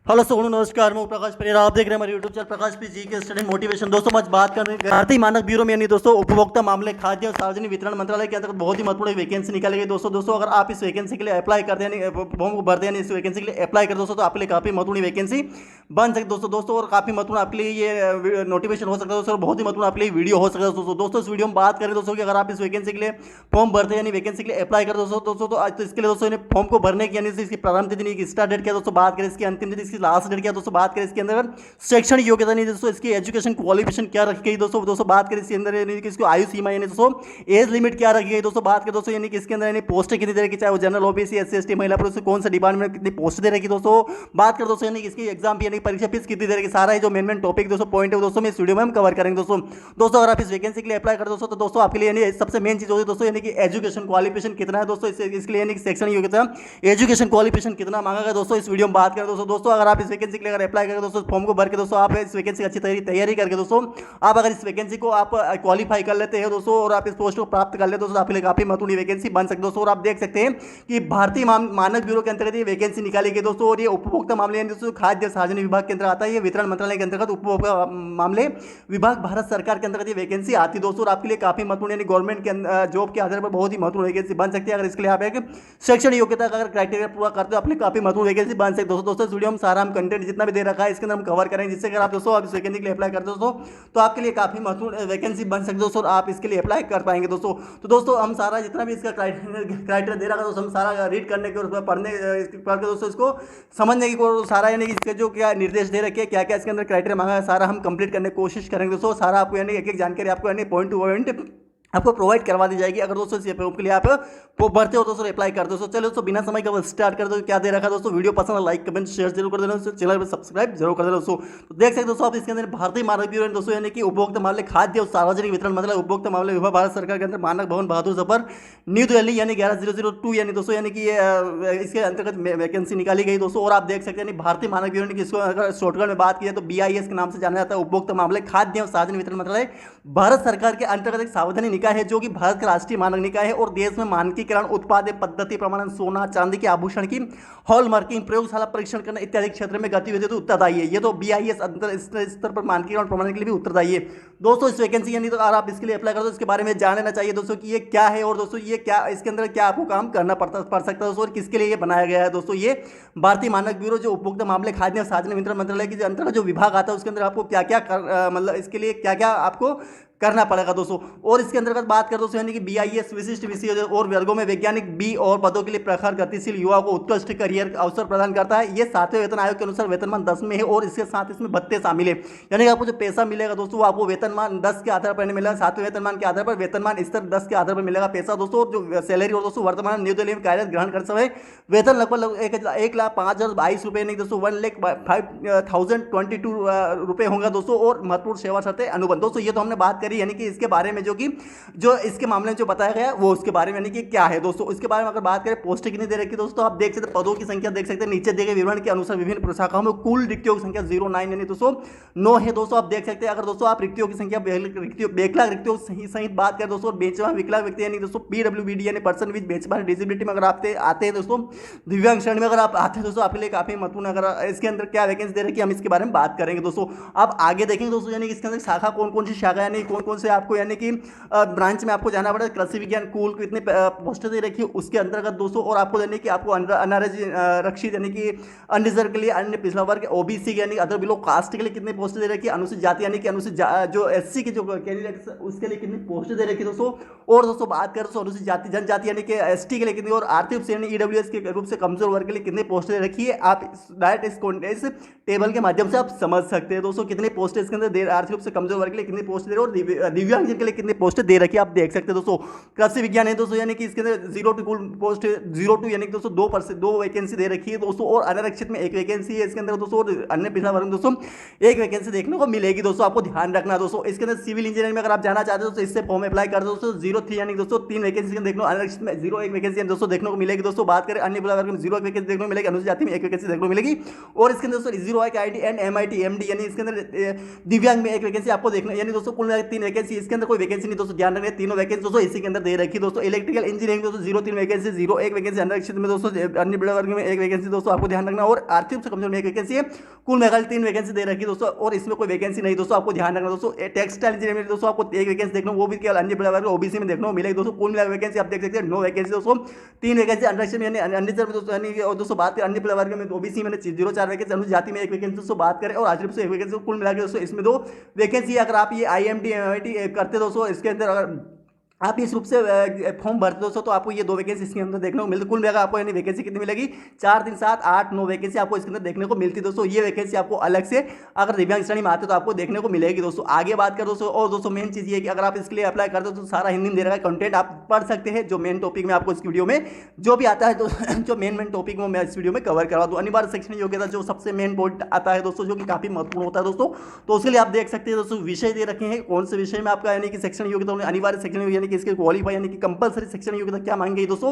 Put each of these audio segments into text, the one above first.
Hello Sonu, नमस्कार। मैं प्रकाश परियार, आप देख रहे हैं हमारे यूट्यूब चैनल प्रकाश पी जी के स्टडी मोटिवेशन। दोस्तों आज बात कर रहे हैं भारतीय मानक ब्यूरो में यानी दोस्तों उपभोक्ता मामले, खाद्य और सार्वजनिक वितरण मंत्रालय के अंतर्गत बहुत ही महत्वपूर्ण वैकेंसी निकाली गई। दोस्तों अगर आप इस वैकेंसी के लिए अप्लाई करते हैं, फॉर्म को भरते हैं, इस वैकेंसी के लिए अप्लाई करते दोस्तों, तो आपके लिए काफी महत्वपूर्ण वैकेंसी बन सकती है दोस्तों और काफी महत्वपूर्ण आपके लिए ये नोटिफिकेशन हो सकता है दोस्तों, बहुत ही महत्वपूर्ण आपके लिए वीडियो हो सकता है दोस्तों इस वीडियो में बात करें दोस्तों कि अगर आप इस वैकेंसी के लिए फॉर्म भरते हैं यानी वैकेंसी के लिए अप्लाई करते दोस्तों तो आज तो इसके लिए दोस्तों फॉर्म को भरने की यानी इसकी प्रारंभ तिथि, स्टार्ट डेट क्या दोस्तों बात करें, इसकी अंतिम तिथि, इसकी लास्ट डेट क्या दोस्तों बात करें, इसके अंदर शैक्षणिक योग्यता नहीं दोस्तों, इसकी एजुकेशन क्वालिफिकेशन क्या रखी गई दोस्तों बात करें इसके अंदर यानी कि इसको आयु सीमा यानी दोस्तों एज लिमिट क्या रखी गई दोस्तों बात करें दोस्तों यानी कि इसके अंदर यानी पोस्ट कितनी तरह की, चाहे वो जनरल ओबीसी एससी एसटी महिला पुरुष कौन सा डिपार्टमेंट कितनी पोस्ट दे रखी दोस्तों बात करें दोस्तों यानी कि इसकी एग्जाम यानी परीक्षा फीस कितनी दे रखी, सारा है जो मेन टॉपिक दोस्तों पॉइंट है दोस्तों मैं इस वीडियो में हम कवर करेंगे दोस्तों अगर आप इस वैकेंसी के लिए अप्लाई करते दोस्तों तो दोस्तों आपके लिए यानी सबसे मेन चीज होती है दोस्तों यानी कि एजुकेशन क्वालिफिकेशन कितना है दोस्तों, इसके लिए यानी कि शैक्षणिक योग्यता एजुकेशन क्वालिफिकेशन कितना मांगा गया दोस्तों इस वीडियो में बात करें दोस्तों अगर आप इस वैकेंसी के लिए अगर अप्लाई करें दोस्तों फॉर्म को भर के दोस्तों आप इस वैकेंसी की अच्छी तैयारी करके दोस्तों आप अगर इस वैकेंसी को आप क्वालिफाई कर लेते हैं दोस्तों और आप इस पोस्ट को प्राप्त कर लेते दोस्तों आपके लिए काफी महत्वपूर्ण वैकेंसी बन सकती है दोस्तों। और आप देख सकते हैं कि भारतीय मानक ब्यूरो के अंतर्गत ये वैकेंसी निकाली गई दोस्तों और ये उपभोक्ता मामले दोस्तों खाद्य सार्वजनिक विभाग के अंतर्गत आता है, ये वितरण मंत्रालय के अंतर्गत उपभोक्ता मामले विभाग भारत सरकार के अंतर्गत ये वैकेंसी आती है दोस्तों और आपके लिए काफी महत्वपूर्ण यानी गवर्नमेंट के जॉब के आधार पर बहुत ही महत्वपूर्ण वैकेंसी बन सकती है। अगर इसके लिए आप एक शैक्षणिक योग्यता का अगर क्राइटेरिया पूरा करते हो आपके लिए काफी महत्वपूर्ण वैकेंसी बन सकती है दोस्तों इस वीडियो में सारा हम कंटेंट जितना भी दे रखा है इसके अंदर हम कवर करेंगे, जिससे अगर आप दोस्तों आप इस वैकेंसी के लिए अप्लाई करते हो दोस्तों तो आपके लिए काफी महत्वपूर्ण वैकेंसी बन सकती है दोस्तों और आप इसके लिए अप्लाई कर पाएंगे दोस्तों। तो दोस्तों हम सारा जितना भी इसका क्राइटेरिया दे रखा है दोस्तों हम सारा रीड करने के और पढ़ने करके दोस्तों इसको समझने की सारा यानी इसके जो क्या निर्देश दे रखे हैं, क्या क्या इसके अंदर क्राइटेरिया मांगा है, सारा हम कंप्लीट करने की कोशिश करेंगे दोस्तों। सारा आपको यानी एक जानकारी आपको यानी पॉइंट टू पॉइंट आपको प्रोवाइड करवा दी जाएगी अगर दोस्तों इस के लिए आप भरते हो दोस्तों अप्लाई करते हो। चलो दोस्तों बिना समय का स्टार्ट कर दो, क्या दे रखा दोस्तों वीडियो पसंद है लाइक कमेंट शेयर जरूर कर देना, चैनल पर सब्सक्राइब जरूर कर देना दोस्तों। तो देख सकते दोस्तों आप इसके अंदर भारतीय मानक ब्यूरो दोस्तों यानी कि उपभोक्ता मामले खाद्य और सार्वजनिक वितरण मंत्रालय उपभोक्ता मामले विभाग भारत सरकार के अंदर मानक भवन बहादुर सफर न्यू दिल्ली यानी 11002 यानी दोस्तों यानी कि इसके अंतर्गत वैकेंसी निकाली गई दोस्तों। और आप देख सकते हैं भारतीय मानक ब्यूरो की इसको अगर शॉर्टकट में बात की तो BIS के नाम से जाना जाता है, उपभोक्ता मामले खाद्य और सार्वजनिक वितरण मंत्रालय भारत सरकार के अंतर्गत एक सावधानी निकाय है जो कि भारत राष्ट्रीय मानक निकाय है और देश में मानकीकरण उत्पाद पद्धति प्रमाणन सोना चांदी के आभूषण की हॉलमार्किंग प्रयोगशाला परीक्षण करना इत्यादि क्षेत्र में गतिविधि तो उत्तरदायी है। ये तो BIS स्तर पर मानकीकरण प्रमाणन के लिए भी उत्तरदायी है दोस्तों इस वैकेंसी यानी तो अगर आप इसके लिए अप्लाई करते हो इसके बारे में जान लेना चाहिए दोस्तों कि ये क्या है और दोस्तों ये क्या इसके अंदर क्या आपको काम करना पड़ सकता है दोस्तों और किसके लिए ये बनाया गया है दोस्तों। ये भारतीय मानक ब्यूरो जो उपभोक्ता मामले खाद्य और सार्वजनिक वितरण मंत्रालय के अंतर्गत जो विभाग आता है उसके अंदर आपको क्या क्या मतलब इसके लिए क्या क्या आपको करना पड़ेगा दोस्तों। और इसके अंतर्गत बात करें दोस्तों यानी कि BIS विशिष्ट विषय और वर्गों में वैज्ञानिक B और पदों के लिए प्रखर गतिशील युवा को उत्कृष्ट करियर अवसर प्रदान करता है। ये 7वें वेतन आयोग के अनुसार वेतनमान 10 में है और इसके साथ इसमें भत्ते शामिल है, यानी कि आपको जो पैसा मिलेगा दोस्तों वो आपको वेतनमान 10 के आधार पर मिलेगा, 7वें वेतनमान के आधार पर वेतनमान स्तर 10 के आधार पर मिलेगा पैसा दोस्तों। जो सैलरी और दोस्तों वर्तमान न्यू दिल्ली में कार्यरत ग्रहण कर समय वेतन लगभग 1,05,022 रुपये नहीं दोस्तों 1,05,022 रुपये होंगे दोस्तों। और महत्वपूर्ण सेवा शर्तें अनुबंध दोस्तों ये तो हमने बात करी यानी कि इसके बारे में जो इसके मामले में जो बताया गया वो उसके बारे में यानी कि क्या है दोस्तों। इसके बारे में अगर बात करें पोस्ट कितनी दे रखी दोस्तों आप देख सकते पदों की संख्या देख सकते हैं नीचे दिए गए विवरण के अनुसार विभिन्न प्रशाखाओं में कुल रिक्तियों की संख्या 09 यानी दोस्तों 9 है दोस्तों। आप देख सकते हैं अगर दोस्तों आप रिक्तियों की संख्या बेकलाग रिक्तियों सहित बात करें दोस्तों बेचवा विकलांग व्यक्ति यानी दोस्तों PWBD यानी पर्सन विद बेचवा डिसेबिलिटी में अगर आप आते हैं दोस्तों दिव्यांग श्रेणी में अगर आप आते हैं दोस्तों आपके लिए काफी महत्वपूर्ण अगर इसके अंदर क्या वैकेंसी दे रखी है हम इसके बारे में बात करेंगे दोस्तों। आप आगे देखेंगे दोस्तों यानी इसके अंदर शाखा कौन कौन सी शाखा यानी कौन कौन से आपको यानी कि ब्रांच में आपको जाना पड़ेगा, कृषि विज्ञान कुल कितने पोस्टें दे रखी है उसके अंतर्गत दोस्तों। और आपको यानी कि आपको अनारक्षित यानी कि अनरिजर्व के लिए अन्य पिछड़ा वर्ग OBC यानी अदर बिलो कास्ट के लिए कितने पोस्टें दे रखी है, अनुसूचित जाति यानी कि अनुसूचित जो SC के जो कैंडिडेट उसके लिए कितनी पोस्टें दे रखी है दोस्तों। और दोस्तों बात करें तो अनुसूचित जाति जनजाति यानी कि ST के लिए कितनी और आर्थिक श्रेणी EWS के रूप से कमजोर वर्ग के लिए कितनी पोस्टें दे रखी है आप डायरेक्ट इस टेबल के माध्यम से आप समझ सकते हैं दोस्तों कितनी पोस्टें इसके अंदर आर्थिक रूप से कमजोर वर्ग के लिए कितनी पोस्टें दे रहे और दिव्यांगजन के लिए कितनी पोस्टें दे रखी है आप देख सकते हैं दोस्तों। कृषि विज्ञान है दोस्तों यानी कि इसके अंदर 0 कुल पोस्ट 02 यानी कि दोस्तों 2 वैकेंसी दे रखी है दोस्तों। और अनारक्षित में 1 वैकेंसी है इसके अंदर दोस्तों और अन्य पिछड़ा वर्ग दोस्तों 1 वैकेंसी देखने को मिलेगी दोस्तों, आपको ध्यान रखना दोस्तों। इसके अंदर सिविल इंजीनियरिंग में अगर आप जाना चाहते हो तो इससे फॉर्म अप्लाई कर दो दोस्तों 03 यानी दोस्तों 3 वैकेंसी देख लो, अनारक्षित में 01 वैकेंसी दोस्तों देखने को मिलेगी दोस्तों। बात करें अन्य पिछड़ा वर्ग में 01 वैकेंसी देखने को मिलेगी, अनुसूचित जाति में 1 वैकेंसी देखने को मिलेगी। और इसके अंदर दोस्तों 01 IT एंड MIT MD यानी इसके अंदर दिव्यांग में 1 वैकेंसी आपको देखना यानी दोस्तों कुल 3 वैकेंसी, इसके अंदर कोई वैकेंसी नहीं दोस्तों, ध्यान रखना तीनों वैकेंसी दोस्तों इसी के अंदर दे रखी दोस्तों। इलेक्ट्रिकल इंजीनियरिंग दोस्तों 0 3 वैकेंसी, 0 1 वैकेंसी अनारक्षित में दोस्तों, अन्य बिल्ड वर्ग में 1 वैकेंसी दोस्तों, आपको ध्यान रखना। और आर्थिक रूप से कमजोर में 1 वैकेंसी है, कुल मेघालय 3 वैकेंसी दे रखी दोस्तों, और इसमें कोई वैकेंसी नहीं दोस्तों, आपको ध्यान रखना दोस्तों। टेक्सटाइल इंजीनियरिंग में दोस्तों आपको 1 वैकेंसी देखना, वो भी केवल अन्य बिल्ड वर्ग ओबीसी में देखना मिलेगी दोस्तों। कुल मिलाकर वैकेंसी आप देख सकते हैं 9 वैकेंसी दोस्तों, 3 वैकेंसी अनारक्षित में यानी अन्य दोस्तों, यानी और दोस्तों बात करें अन्य बिल्ड वर्ग में ओबीसी में 0 4 वैकेंसी, अनुसूचित जाति में 1 वैकेंसी दोस्तों बात करें, और आर्थिक रूप से 1 वैकेंसी, कुल मिलाकर दोस्तों इसमें 2 वैकेंसी। अगर आप ये IMD MIT करते दोस्तों, इसके अंदर अगर आप इस रूप से फॉर्म भरते दोस्तों, तो आपको ये 2 वैकेंसी इसके अंदर देखने को मिलती। कुल मिलाकर आपको यानी वैकेंसी कितनी मिलेगी, 4 3 7 8 9 वैकेंसी आपको इसके अंदर देखने को मिलती है दोस्तों। ये वैकेंसी आपको अलग से अगर दिव्यांग श्रेणी में आते तो आपको देखने को मिलेगी दोस्तों। आगे बात करें दोस्तों, और दोस्तों मेन चीज़ ये है कि अगर आप इसके लिए अप्लाई करते हो तो सारा हिंदी में दे रखा है कंटेंट, आप पढ़ सकते हैं। जो मेन टॉपिक में आपको इस वीडियो में जो भी आता है तो जो मेन टॉपिक में मैं इस वीडियो में कवर करवा दूँ। अनिवार्य शैक्षणिक योग्यता जो सबसे मेन पॉइंट आता है दोस्तों, जो कि काफी महत्वपूर्ण होता है दोस्तों, तो उसके लिए आप देख सकते हैं दोस्तों विषय दे रखे हैं, कौन से विषय में आपका यानी कि शैक्षणिक योग्यता, अनिवार्य शैक्षणिक यानी कि इसके क्वालिफाई कि कंपलसरी शैक्षणिक योग्यता क्या मांगी दोस्तों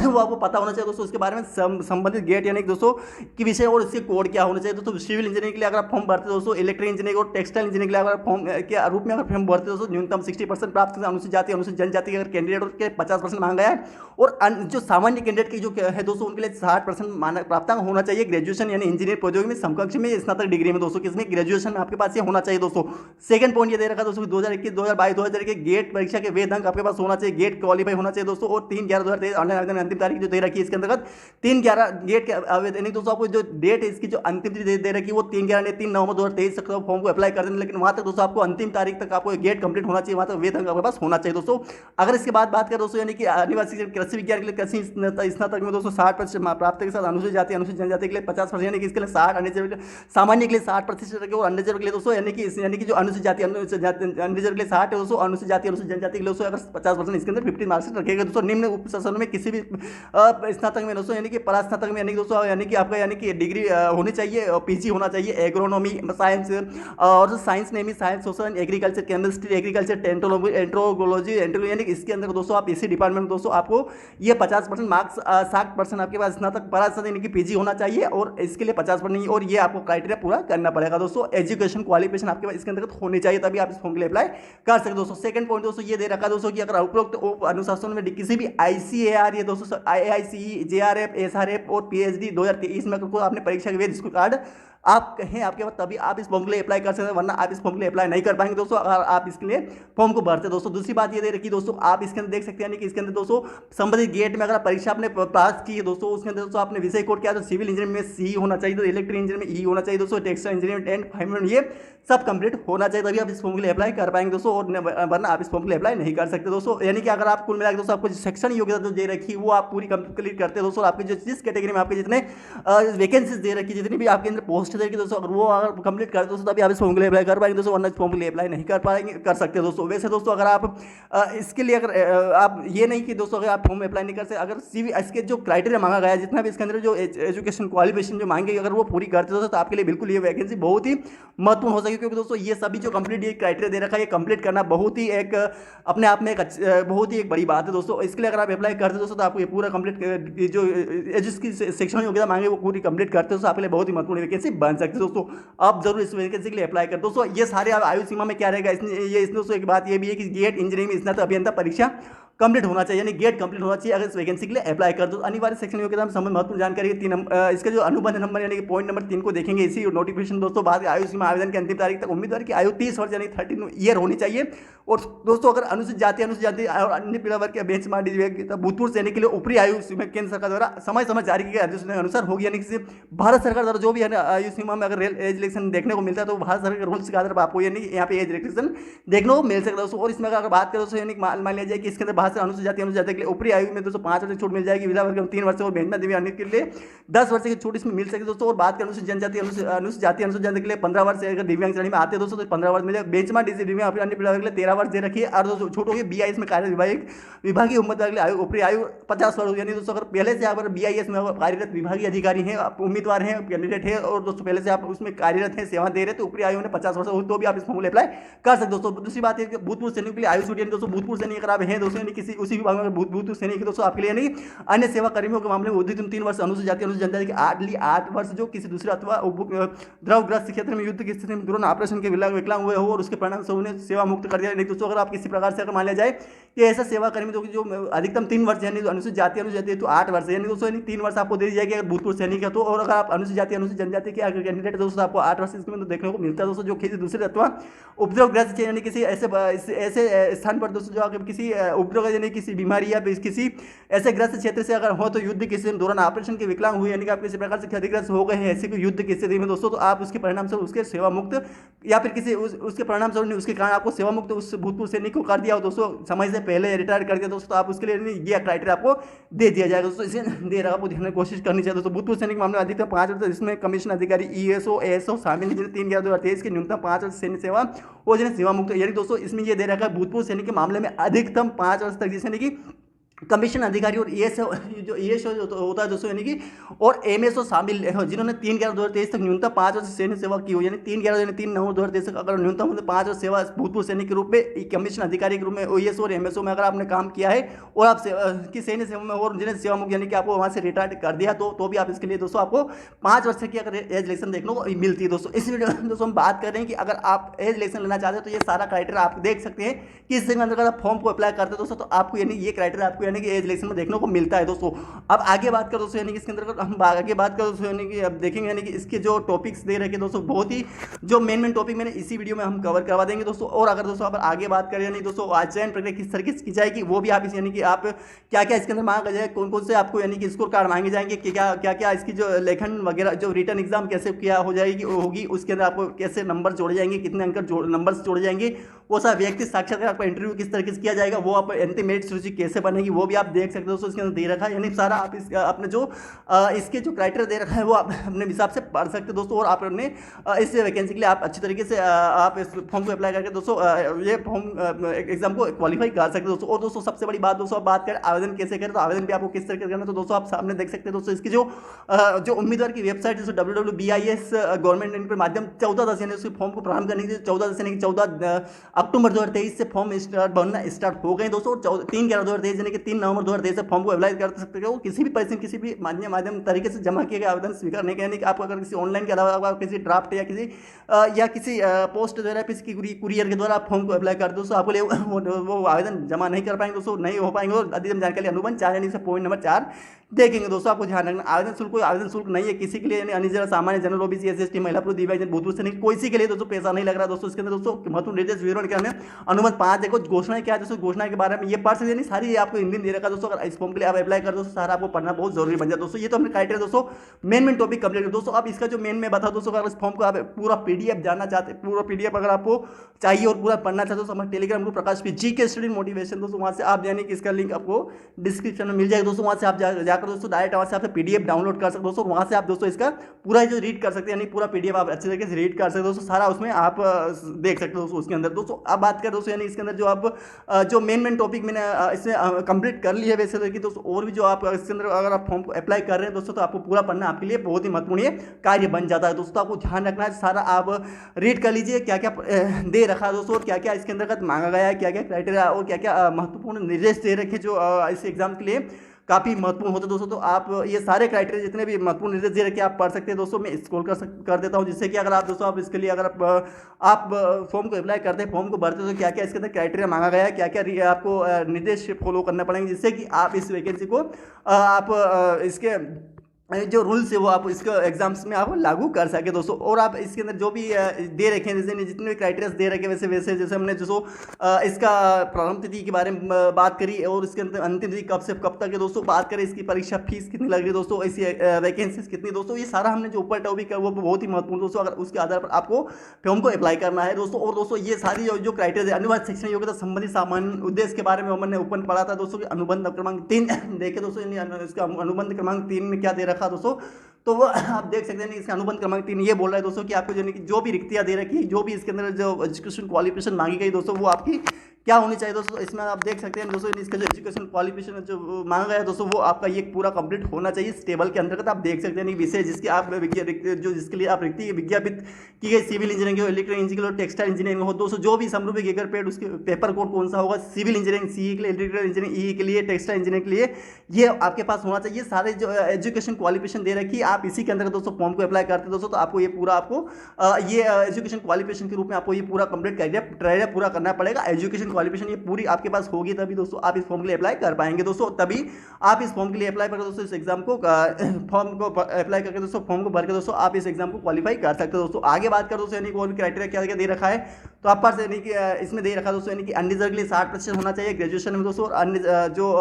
वो आपको पता होना चाहिए दोस्तों। उसके बारे में संबंधित गेट यानी कि दोस्तों की विषय और इसके कोड क्या होना चाहिए दोस्तों। सिविल इंजीनियरिंग के लिए अगर आप फॉर्म भरते दोस्तों, इलेक्ट्रिकल इंजीनियरिंग और टेक्सटाइल इंजीनियरिंग के लिए अगर फॉर्म के रूप में अगर फॉर्म भरते दोस्तों, न्यूनतम 60% प्राप्त करना, अनुसूचित जाति अनुसूचित जनजाति अगर कैंडिडेट के 50% मांगा है, और जो सामान्य कैंडिडेट की जो है दोस्तों उनके लिए 60% प्राप्तांक होना चाहिए। ग्रेजुएशन यानी इंजीनियर प्रौद्योगिकी में समकक्ष में स्नातक डिग्री में दोस्तों, किसमें ग्रेजुएशन में आपके पास ये होना चाहिए दोस्तों। सेकंड पॉइंट ये दे रखा दोस्तों 2021 2022 2021 गेट परीक्षा के वेद अंक आपके पास होना चाहिए, गेट क्वालिफाई होना चाहिए दोस्तों। और 3/11/2023 ऑनलाइन आवेदन अंतिम तारीख जो दे रखी है इसके अंतर्गत 3/11 गेट के आवेदन दोस्तों, आपको जो डेट है इसकी जो अंतिम दे रखी है वो 3 नवंबर 2023 तक फॉर्म को अप्लाई कर देना। लेकिन वहां तक दोस्तों आपको अंतिम तारीख तक आपको गेट कंप्लीट होना चाहिए, वहां तक वेद अंक आपके पास होना चाहिए दोस्तों। अगर इसके बाद बात करें दोस्तों, यानी कि आदिवासी कृषि विज्ञान के लिए कृषि स्नातक में दोस्तों 60% प्राप्त के साथ अनुसूचित जाति अनुसूचित जनजाति के लिए 50%, यानी कि इसके लिए 60, अन्य सामान्य के लिए 60% रखे, और अन्य के लिए दोस्तों यानी कि जो अनुसूचित जाति अन्य के लिए 60 है दोस्तों, अनुसूचित जाति अनुसूचित जनजाति के लिए दोस्तों अगर 50% इसके अंदर 50 मार्क्स रखेगा दोस्तों। निम्न उप शासन में किसी भी स्नातक में दोस्तों, यानी कि परास्नातक में यानी कि दोस्तों यानी कि आपका यानी कि डिग्री होनी चाहिए, PG होना चाहिए, एग्रोनॉमी साइंस और science Nemi science social agriculture chemistry agriculture enterology यानी कि इसके अंदर दोस्तों आप इसी डिपार्टमेंट में दोस्तों आपको ये 50% मार्क्स 60% आपके पास स्नातक परास्नातक यानी कि PG होना चाहिए, और इसके लिए 50% नहीं, और ये आपको क्राइटेरिया पूरा करना पड़ेगा दोस्तों। एजुकेशन क्वालिफिकेशन आपके पास इसके अंतर्गत होनी चाहिए, तभी आप इस फॉर्म के लिए अप्लाई कर सकते दोस्तों। सेकंड पॉइंट दोस्तों ये दे रखा दोस्तों कि अगर उपरोक्त अनुशासन में किसी भी ICAR ये दोस्तों IICE JRF SRF और PhD 2023 में आपने परीक्षा के वेद स्कूल कार्ड आप कहें आपके पास, तभी आप इस फॉर्म के लिए अप्लाई कर सकते हैं, वरना आप इस फॉर्म के लिए अप्लाई नहीं कर पाएंगे दोस्तों अगर आप इसके लिए फॉर्म को भरते दोस्तों। दूसरी बात ये दे रखी दोस्तों, आप इसके अंदर देख सकते हैं कि इसके अंदर दोस्तों संबंधित गेट में अगर परीक्षा आपने पास की है दोस्तों, उसके अंदर दोस्तों आपने विषय कोड क्या तो सिविल इंजीनियरिंग में C होना चाहिए, तो इलेक्ट्रिकल इंजीनियरिंग में E होना चाहिए दोस्तों, टेक्सटाइल इंजीनियरिंग में ये सब कंप्लीट होना चाहिए, तभी आप इस फॉर्म के लिए अप्लाई कर पाएंगे दोस्तों, और वरना आप इस फॉर्म के लिए अप्लाई नहीं कर सकते दोस्तों। यानी कि अगर आप कुल मिलाकर दोस्तों आपको शैक्षणिक योग्यता जो दे रखी वो आप पूरी कंप्लीट करते हैं दोस्तों, आपकी जो जिस कैटेगरी में आपके जितने वैकेंसीज दे रखी, जितनी भी आपके अंदर पोस्ट दे रखी दोस्तों, अगर वो अगर कंप्लीट करते दोस्तों तभी आप इस फॉर्म के लिए अप्लाई कर पाएंगे दोस्तों, वरना इस फॉर्म के लिए अप्लाई नहीं कर पाएंगे कर सकते दोस्तों। वैसे दोस्तों अगर आप इसके लिए अगर आप ये नहीं कि दोस्तों अगर आप फॉर्म में अप्लाई नहीं कर सकते, अगर इसके जो क्राइटेरिया मांगा गया है, जितना भी इसके अंदर जो एजुकेशन क्वालिफिकेशन जो मांगे अगर वो पूरी करते दोस्तों, तो आपके लिए बिल्कुल ये वैकेंसी बहुत ही महत्वपूर्ण हो सके, क्योंकि दोस्तों ये सभी जो कंप्लीट ये क्राइटेरिया दे रखा है, ये कंप्लीट करना बहुत ही एक अपने आप में एक बहुत ही एक बड़ी बात है दोस्तों। इसके लिए अगर आप अप्लाई करते दोस्तों, तो आपको ये पूरा कंप्लीट जो जिसकी शैक्षणिक योग्यता मांगे वो पूरी कंप्लीट करते दोस्तों, आपके लिए बहुत ही महत्वपूर्ण वैकेंसी बन सकती है दोस्तों। आप जरूर इस वैकेंसी के लिए अप्लाई कर दोस्तों। ये सारे आयु सीमा में क्या रहेगा, इसमें दोस्तों एक बात ये भी है कि गेट इंजीनियरिंग में स्नातक अभियंता परीक्षा कंप्लीट होना चाहिए, यानी गेट कंप्लीट होना चाहिए अगर इस वैकेंसी के लिए अप्लाई कर दो। अनिवार्य शैक्षणिक योग्यता में संबंधित महत्वपूर्ण जानकारी इसका जो अनुबंध नंबर यानी कि पॉइंट नंबर 3 को देखेंगे इसी नोटिफिकेशन दोस्तों। बाद आयु सीमा आवेदन की अंतिम तारीख तक उम्मीदवार की आयु 30 वर्ष यानी 13 ईयर होनी चाहिए। और दोस्तों अगर अनुसूचित जाति और अन्य पिछड़ा वर्ग के बेंच मार्क भूतपूर्व सैनिक के लिए ऊपरी आयु सीमा केंद्र सरकार द्वारा समय समय जारी किए गए आदेश के अनुसार होगी, यानी कि भारत सरकार द्वारा जो भी आयु सीमा में अगर एज रिलेक्शन देखने को मिलता है तो भारत सरकार के रूल्स के आधार पर आपको यानी यहाँ पे एज रिलेक्शन देखने को मिल सकता है दोस्तों। और इसमें अगर बात करें दोस्तों, यानी मान लिया जाए कि इसके अंदर भारत से अनुसूचित जाति के लिए ऊपरी आयु में दोस्तों 5 वर्ष की छूट मिल जाएगी, विधवा वर्ग में 3 वर्ष और बेंच में अन्य के लिए 10 वर्ष की छूट इसमें मिल सकती है दोस्तों। और बात करें अनुसूचित जनजाति अनुसूचित जाति के लिए 15 वर्ष अगर दिव्यांग श्रेणी में आते हैं दोस्तों तो 15 वर्ष मिलेगा। बेंच मार्क दिव्यांग अन्य पिछड़ा वर्ग के लिए 13 वर्ष दे रखी है। और छूट होगी BIS में कार्य विभागीय उम्मीदवार के लिए आयु ऊपरी आयु 50 वर्ष, यानी दोस्तों अगर पहले से अगर BIS में कार्यरत विभागीय अधिकारी हैं, उम्मीदवार हैं, कैंडिडेट है और दोस्तों पहले से आप उसमें कार्यरत हैं, सेवा दे रहे तो ऊपरी आयु ने 50 वर्ष हो तो भी आप इस फॉर्म अप्लाई कर सकते दोस्तों। दूसरी बात है कि भूतपूर्व सैनिक के लिए आयु छूट, यानी दोस्तों भूतपूर्व सैनिक अगर आप हैं दोस्तों, यानी किसी उसी विभाग में भूतपूर्व सैनिक दोस्तों आपके लिए यानी अन्य सेवा कर्मियों के मामले में उद्दिष्ट 3 वर्ष अनुसूचित जाति अनुसूचित जनजाति के 8 वर्ष जो किसी दूसरे अथवा द्रवग्रस्त क्षेत्र में युद्ध की स्थिति में तुरंत ऑपरेशन के विकलांग हुए हो और उसके परिणाम से उन्हें सेवा मुक्त कर दिया। दोस्तों अगर आप किसी प्रकार से अगर मान लिया जाए कि ऐसा सेवा कर्मी जो अधिकतम 3 वर्ष यानी अनुसूचित जाति अनुसूचित जाति तो 8 वर्ष यानी दोस्तों 3 वर्ष आपको दे दी जाएगी अगर भूतपूर्व सैनिक है तो। और अगर आप अनुसूचित जाति अनुसूचित जनजाति के अगर कैंडिडेट दोस्तों आपको 8 वर्ष इसमें तो देखने को मिलता है दोस्तों। जो किसी दूसरे अथवा उपद्रवग्रस्त यानी किसी ऐसे स्थान पर दोस्तों जो अगर किसी उपद्रव यानी किसी बीमारी या किसी ऐसे ग्रस्त क्षेत्र से अगर हो तो युद्ध की स्थिति में दौरान ऑपरेशन के विकलांग हुए यानी कि आप किसी प्रकार से क्षतिग्रस्त हो गए हैं ऐसे कोई युद्ध की स्थिति में दोस्तों तो आप उसके परिणाम से उसके सेवा मुक्त या फिर किसी उसके परिणाम से उसके कारण आपको सेवा मुक्त उस भूतपूर्व सैनिक को कर दिया हो दोस्तों समय से पहले रिटायर कर दिया दोस्तों तो आप उसके लिए ये क्राइटेरिया आपको दे दिया जाएगा दोस्तों। इसे दे रहा आपको ध्यान में कोशिश करनी चाहिए दोस्तों। भूतपूर्व सैनिक मामले में अधिकतम 5 वर्ष जिसमें कमीशन अधिकारी ESO ASO शामिल है जिन्हें 3/11/2023 की न्यूनतम 5 वर्ष सैन्य सेवा और जिन्हें सेवा मुक्त यानी दोस्तों इसमें ये दे रखा है भूतपूर्व सैनिक के मामले में अधिकतम 5 वर्ष तक जिसने की कमीशन अधिकारी और ESO जो होता है दोस्तों यानी कि और MSO शामिल है जिन्होंने 3/11/2023 तक न्यूनतम 5 वर्ष सैन्य सेवा की हो यानी 3/11 यानी 3 नवंबर 2023 तक अगर न्यूनतम 5 वर्ष सेवा भूतपूर्व सैनिक के रूप में कमीशन अधिकारी के रूप में ESO और MSO में अगर आपने काम किया है और आप की सैन्य सेवा में और जिन्हें सेवा मुक्त यानी कि आपको वहाँ से रिटायर कर दिया तो भी आप इसके लिए दोस्तों आपको 5 वर्ष की अगर एज इलेक्शन देखने को मिलती है दोस्तों। इस वीडियो में दोस्तों हम बात कर रहे हैं कि अगर आप एज इलेक्शन लेना चाहते हैं तो ये सारा क्राइटेरिया आप देख सकते हैं कि इसके अंदर अगर आप फॉर्म को अप्लाई करते हैं दोस्तों तो आपको यानी ये क्राइटेरिया आपको यानी कि एज इलेक्शन में को मिलता है दोस्तों। अब आगे बात करें दोस्तों यानी कि इसके अंदर हम आगे बात करें दोस्तों यानी कि अब देखेंगे यानी कि इसके जो टॉपिक्स दे रखे दोस्तों बहुत ही जो मेन टॉपिक मैंने इसी वीडियो में हम कवर करवा देंगे दोस्तों। और अगर दोस्तों आप आगे बात करें यानी दोस्तों चयन प्रक्रिया किस तरीके से की जाएगी वो भी आप इस यानी कि आप क्या क्या इसके अंदर मांगा जाए कौन कौन से आपको यानी कि स्कोर कार्ड मांगे जाएंगे क्या क्या इसकी जो लेखन वगैरह जो रिटर्न एग्जाम कैसे क्या हो जाएगी होगी उसके अंदर आपको कैसे नंबर जोड़े जाएंगे कितने अंक नंबर जोड़े जाएंगे वो सब व्यक्ति साक्षात्कार आपका इंटरव्यू किस तरीके से किया जाएगा वो आप एंटीमेरिट सूची कैसे बनेगी वो भी आप देख सकते हो दोस्तों इसके अंदर दे रखा है यानी सारा आप इस अपने जो इसके जो क्राइटेरिया दे रखा है वो आप अपने हिसाब से पढ़ सकते हैं दोस्तों। और आप अपने इस वैकेंसी के लिए आप अच्छी तरीके से आप इस फॉर्म को अप्लाई करके दोस्तों ये फॉर्म एग्जाम को क्वालिफाई कर सकते हैं दोस्तों। और दोस्तों सबसे बड़ी बात दोस्तों आप बात करें आवेदन कैसे करें तो आवेदन भी आपको किस तरीके से करना तो दोस्तों आप सामने देख सकते हैं दोस्तों इसकी जो उम्मीदवार की वेबसाइट दोस्तों WWBIS गवर्नमेंट के माध्यम 14/10 यानी उसके फॉर्म को प्रारंभ करने के लिए 14/10 यानी 14 अक्टूबर 2023 से फॉर्म बनना स्टार्ट हो गए दोस्तों। 3/11/2023 यानी कि 3 नवंबर 2023 से फॉर्म को अप्लाई कर सकते हो किसी भी पर्सन किसी भी माध्यम तरीके से जमा किए गए आवेदन स्वीकार नहीं करने की आपको अगर किसी ऑनलाइन के अलावा किसी ड्राफ्ट या किसी पोस्ट द्वारा किसी कुरियर के द्वारा आप फॉर्म को अप्लाई करते हो तो आपको लिए वो आवेदन जमा नहीं कर पाएंगे दोस्तों नहीं हो पाएंगे। और अधिकतम जानकारी अनुबंध 4 यानी से पॉइंट नंबर 4 देखेंगे दोस्तों। आपको ध्यान रखना आवेदन शुल्क नहीं है किसी के लिए यानी अनिजरा सामान्य जनरल OBC SC ST महिला पुरुष दिव्यांग भूतपूर्व सैनिक कोई के लिए दोस्तों पैसा नहीं लग रहा दोस्तों। इसके अंदर दोस्तों महत्वपूर्ण निर्देश विवरण क्या है अनुबंध 5 देखो घोषणा क्या है दोस्तों घोषणा के बारे में ये पढ़ सकते नहीं सारी आपको हिंदी दे रखा दोस्तों। अगर इस फॉर्म के लिए आप अप्लाई कर दोस्तों सारा आपको पढ़ना बहुत जरूरी बन जाए दोस्तों। ये तो हमने क्राइटेरिया दोस्तों मेन टॉपिक कंप्लीट कर दोस्तों। अब इसका जो मेन मैं बताऊं दोस्तों अगर इस फॉर्म को आप पूरा PDF जानना चाहते पूरा PDF अगर आपको चाहिए और पूरा पढ़ना चाहते हो तो हमारे टेलीग्राम ग्रुप प्रकाश पे GK स्टूडेंट मोटिवेशन दोस्तों वहाँ से आप यानी कि इसका लिंक आपको डिस्क्रिप्शन में मिल जाएगा दोस्तों। वहाँ से आप जाकर दोस्तों डायरेक्ट वहाँ से आप PDF डाउनलोड कर सकते हो दोस्तों। वहाँ से आप दोस्तों इसका पूरा जो रीड कर सकते हैं यानी पूरा PDF आप अच्छे तरीके से रीड कर सकते हो दोस्तों। सारा उसमें आप देख सकते हो दोस्तों उसके अंदर दोस्तों। अब बात करें दोस्तों यानी इसके अंदर जो आप जो मेन टॉपिक मैंने इसमें कंप्लीट कर लिया है वैसे तो दोस्तों और भी जो आप इसके अंदर अगर आप फॉर्म को अप्लाई कर रहे हैं दोस्तों तो आपको पूरा पढ़ना आपके लिए बहुत ही महत्वपूर्ण कार्य बन जाता है दोस्तों। आपको ध्यान रखना है सारा आप रीड कर लीजिए क्या क्या दे रखा है दोस्तों और क्या क्या इसके अंतर्गत मांगा गया है क्या क्या क्राइटेरिया और क्या क्या महत्वपूर्ण निर्देश दे रखे जो इस एग्जाम के लिए काफ़ी महत्वपूर्ण होता है दोस्तों। तो आप ये सारे क्राइटेरिया जितने भी महत्वपूर्ण निर्देश दे रखे आप पढ़ सकते हैं दोस्तों। मैं स्क्रॉल कर देता हूँ जिससे कि अगर आप दोस्तों आप इसके लिए अगर आप फॉर्म को अप्लाई करते हैं फॉर्म को भरते हो तो क्या क्या इसके अंदर क्राइटेरिया मांगा गया है क्या क्या आपको निर्देश फॉलो करना पड़ेंगे जिससे कि आप इस वैकेंसी को आप इसके जो रूल्स है वो आप इसके एग्जाम्स में आप लागू कर सके दोस्तों। और आप इसके अंदर जो भी दे रखे हैं जैसे जितने भी क्राइटेरिया दे रखे वैसे जैसे हमने जो इसका प्रारंभ तिथि के बारे में बात करी और इसके अंदर अंतिम तिथि कब से कब तक है दोस्तों। बात करें इसकी परीक्षा फीस कितनी लग रही है दोस्तों ऐसी वैकेंसीज कितनी दोस्तों ये सारा हमने जो ऊपर टॉपिक है वो बहुत ही महत्वपूर्ण दोस्तों। अगर उसके आधार पर आपको फॉर्म को अप्लाई करना है दोस्तों। और दोस्तों ये सारी जो क्राइटेरिया अनिवार्य शिक्षण योग्यता संबंधी सामान्य उद्देश्य के बारे में हमने ऊपर पढ़ा था दोस्तों। अनुबंध क्रमांक 3 देखे दोस्तों इसका अनुबंध क्रमांक 3 में क्या दे रखा दोस्तों तो वो आप देख सकते हैं इसका अनुबंध क्रमांक 3 ये बोल रहा है दोस्तों कि आपको जो भी रिक्तियाँ दे रखी जो भी इसके अंदर जो एजुकेशन क्वालिफिकेशन मांगी गई दोस्तों वो आपकी क्या होनी चाहिए दोस्तों, इसमें आप देख सकते हैं दोस्तों इसका जो एजुकेशन क्वालिफिकेशन जो मांगा गया है दोस्तों, वो आपका ये पूरा कंप्लीट होना चाहिए इस टेबल के अंतर्गत। आप देख सकते हैं विषय जिसके आप जो जिसके लिए आप विज्ञापित की गई सिविल इंजीनियरिंग हो, इलेक्ट्रिकल इंजीनियरिंग हो, टेक्सटाइल इंजीनियरिंग हो दोस्तों, जो भी समरूपी गीगर पेड उसके पेपर कोड कौन सा होगा, सिविल इंजीनियरिंग सी के लिए, इलेक्ट्रिकल इंजीनियरिंग ई के लिए, टेक्सटाइल इंजीनियरिंग के लिए, ये आपके पास होना चाहिए। सारे जो एजुकेशन क्वालिफिकेशन दे रखी है आप इसी के अंतर्गत दोस्तों फॉर्म को अप्लाई करते हैं दोस्तों, तो आपको ये पूरा आपको ये एजुकेशन क्वालिफिकेशन के रूप में आपको ये पूरा कंप्लीट क्राइटेरिया पूरा करना पड़ेगा। एजुकेशन क्वालिफिकेशन ये पूरी आपके पास होगी तभी दोस्तों आप इस फॉर्म के लिए अप्लाई कर पाएंगे दोस्तों, तभी आप इस फॉर्म के लिए अप्लाई करके दोस्तों इस एग्जाम को फॉर्म को अप्लाई करके दोस्तों फॉर्म को भर के दोस्तों आप इस एग्जाम को क्वालिफाई कर सकते हो दोस्तों। आगे बात कर दोस्तों यानी और क्राइटेरिया क्या क्या दे रखा है, तो आप पास यानी कि इसमें दे रखा है दोस्तों यानी कि अनरिजर्व के लिए 60% होना चाहिए ग्रेजुएशन में दोस्तों, और अन्य जो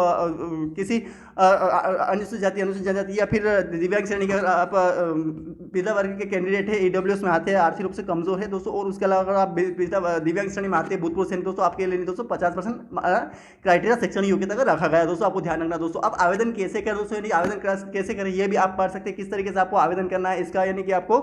किसी अनुसूचित जाति, अनुसूचित जनजाति या फिर दिव्यांग श्रेणी के अगर आप पिछड़ा वर्ग के कैंडिडेट है, ईडब्ल्यूएस में आते हैं, आर्थिक रूप से कमजोर है दोस्तों, और उसके अलावा अगर आप दिव्यांग श्रेणी में आते हैं, भूतपूर्व श्रेणी दोस्तों, आपके लिए दोस्तों 50% क्राइटेरिया शैक्षणिक योग्यता का रखा गया है दोस्तों, आपको ध्यान रखना दोस्तों। अब आवेदन कैसे करें दोस्तों, यानी आवेदन कैसे करें ये भी आप पढ़ सकते हैं, किस तरीके से आपको आवेदन करना है इसका, यानी कि आपको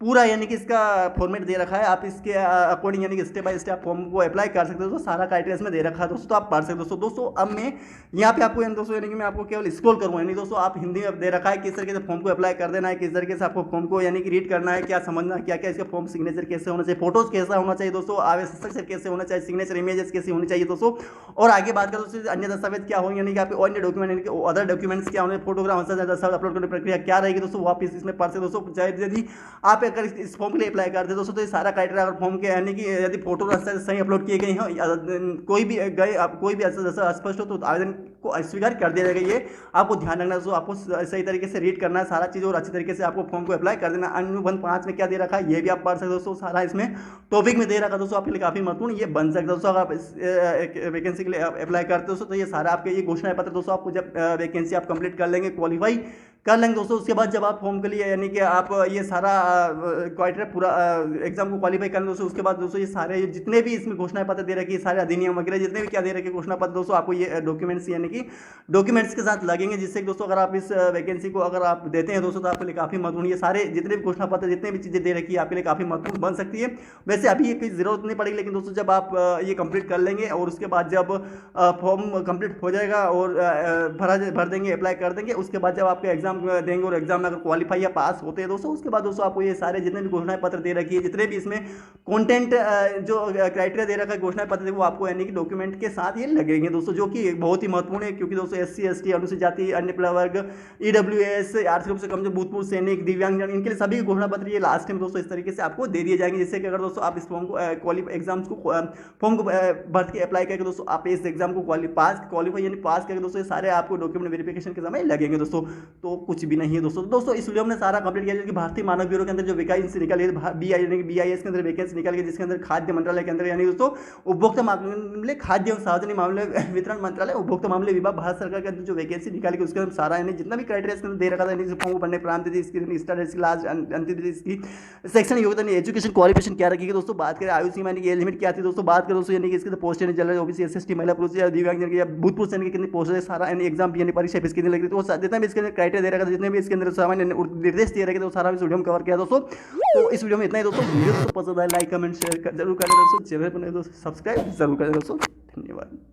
पूरा यानी कि इसका फॉर्मेट दे रखा है, आप इसके अकॉर्डिंग यानी कि स्टेप बाय स्टेप फॉर्म को अप्लाई कर सकते हो दोस्तों, सारा क्राइटेरिया इसमें दे रखा है दोस्तों, तो आप पढ़ सकते हो दोस्तों। अब मैं यहाँ पे आपको दोस्तों यानी कि मैं आपको केवल स्क्रॉल करूँगा, यानी दोस्तों आप हिंदी में दे रखा है किस तरीके से फॉर्म को अप्लाई कर देना है, किस तरीके से आपको फॉर्म को यानी कि रीड करना है, क्या समझना है, क्या क्या इसका फॉर्म सिग्नेचर कैसे होना चाहिए, फोटोज कैसा होना चाहिए दोस्तों, आवेदन कैसे होना चाहिए, सिग्नेचर इमेजेस कैसी होनी चाहिए दोस्तों, और आगे बात करें दोस्तों अन्य दस्तावेज क्या होंगे, यानी कि आपके अन्य डॉक्यूमेंट यानी कि अदर डॉक्यूमेंट्स क्या होंगे, फोटोग्राफ दस्तावेज अपलोड करने की प्रक्रिया क्या रहेगी दोस्तों, वो आप इसमें पढ़ सकते दोस्तों। चाहे यदि आप अगर इस फॉर्म के लिए अप्लाई करते हैं दोस्तों, तो ये सारा क्राइटेरिया अगर फॉर्म के यानी कि यदि फोटो सही अपलोड किए गए हैं, कोई भी ऐसा अस्पष्ट हो तो आवेदन को अस्वीकार कर दिया जाएगा। ये आपको ध्यान रखना दोस्तों, आपको सही तरीके से रीड करना है सारा चीज़, और अच्छी तरीके से आपको फॉर्म को अप्लाई कर देना। अनुबंध 5 में क्या दे रखा है ये भी आप पढ़ सकते हो दोस्तों, सारा इसमें टॉपिक में दे रखा है दोस्तों, आपके लिए काफी महत्वपूर्ण ये बन सकता है दोस्तों। अगर आप इस वैकेंसी के लिए अप्लाई करते हो दोस्तों, तो ये सारा आपके ये घोषणा पत्र दोस्तों आपको जब वैकेंसी आप कंप्लीट कर लेंगे, क्वालिफाई कर लेंगे दोस्तों, उसके बाद जब आप फॉर्म के लिए यानी कि आप ये सारा क्राइटेरिया पूरा एग्जाम को क्वालिफाई कर दोस्तों, उसके बाद दोस्तों ये सारे जितने भी इसमें घोषणा पत्र दे रखे, सारे अधिनियम वगैरह जितने भी क्या दे रखे घोषणा पत्र दोस्तों, आपको ये डॉक्यूमेंट्स यानी कि डॉक्यूमेंट्स के साथ लगेंगे, जिससे दोस्तों अगर आप इस वैकेंसी को अगर आप देते हैं दोस्तों, तो आपके लिए काफी महत्वपूर्ण ये सारे जितने भी घोषणा पत्र जितने भी चीजें दे रखी है आपके लिए काफी महत्वपूर्ण बन सकती है। वैसे अभी ये कोई जरूरत नहीं पड़ेगी, लेकिन दोस्तों जब आप ये कंप्लीट कर लेंगे और उसके बाद जब फॉर्म कंप्लीट हो जाएगा और भर देंगे, अप्लाई कर देंगे, उसके बाद जब आपके एग्जाम देंगे और एग्जाम में अगर क्वालिफाई या पास होते हैं दोस्तों, उसके बाद दोस्तों आपको ये सारे जितने भी घोषणा पत्र दे रखी है, जितने भी इसमें कंटेंट जो क्राइटेरिया दे रखा है घोषणा पत्र वो आपको यानी कि डॉक्यूमेंट के साथ ये लगेंगे दोस्तों, जो कि बहुत ही महत्वपूर्ण है, क्योंकि दोस्तों SC ST अनुसूचित जाति, अन्य पिछड़ा वर्ग, EWS, आर्थिक रूप से कमजोर, भूतपूर्व सैनिक, दिव्यांगजन, इनके लिए सभी घोषणा पत्र ये लास्ट में दोस्तों इस तरीके से आपको दे दिए जाएंगे, जिससे कि अगर दोस्तों आप इस फॉर्म को एग्जाम्स को फॉर्म को भर के अप्लाई करके दोस्तों आप इस एग्जाम को क्वालिफाई यानी पास करके दोस्तों ये सारे आपको डॉक्यूमेंट वेरिफिकेशन के समय लगेंगे दोस्तों, तो कुछ भी नहीं है दोस्तों इस वीडियो में सारा कंप्लीट किया कि भारतीय मानव ब्यूरो के अंदर जो वैकेंसी निकली है, BIS के अंदर वैकेंसी निकल गई, जिसके अंदर खाद्य मंत्रालय के अंदर यानी दोस्तों उपभोक्ता मामले, खाद्य एवं सार्वजनिक मामले वितरण मंत्रालय, उपभोक्ता मामले विभाग, भारत सरकार के अंदर जो वैकेंसी निकाली गई उसके अंदर सारा यानी जितना भी क्राइटेरिया इसके अंदर दे रखा था, फॉर्म भरने प्रांत थी, इसकी स्टार्ट लास्ट अंतिम इसकी शैक्षणिक योग्यता, एजुकेशन क्वालिफिकेशन क्या रखी दोस्तों, बात करें आयु सीमा यानी कि एज लिमिट क्या थी दोस्तों, बात करें दोस्तों यानी कि इसके पोस्ट यानी जनरल OBC SC महिला पुरुष या दिव्यांग या भूतपूर्व सैनिक कितनी पोस्ट है, सारा यानी एग्जाम यानी परीक्षा फीस कितनी लगी, तो जितना भी इसके अंदर क्राइटेरिया दे रखा था, जितने भी इसके अंदर सामान्य निर्देश दिए रखे थे, सारा इस वीडियो में कवर किया दोस्तों। तो इस वीडियो में इतना ही दोस्तों, वीडियो पसंद आए लाइक कमेंट शेयर जरूर करें दोस्तों, चैनल पर दोस्तों सब्सक्राइब जरूर करें दोस्तों, धन्यवाद।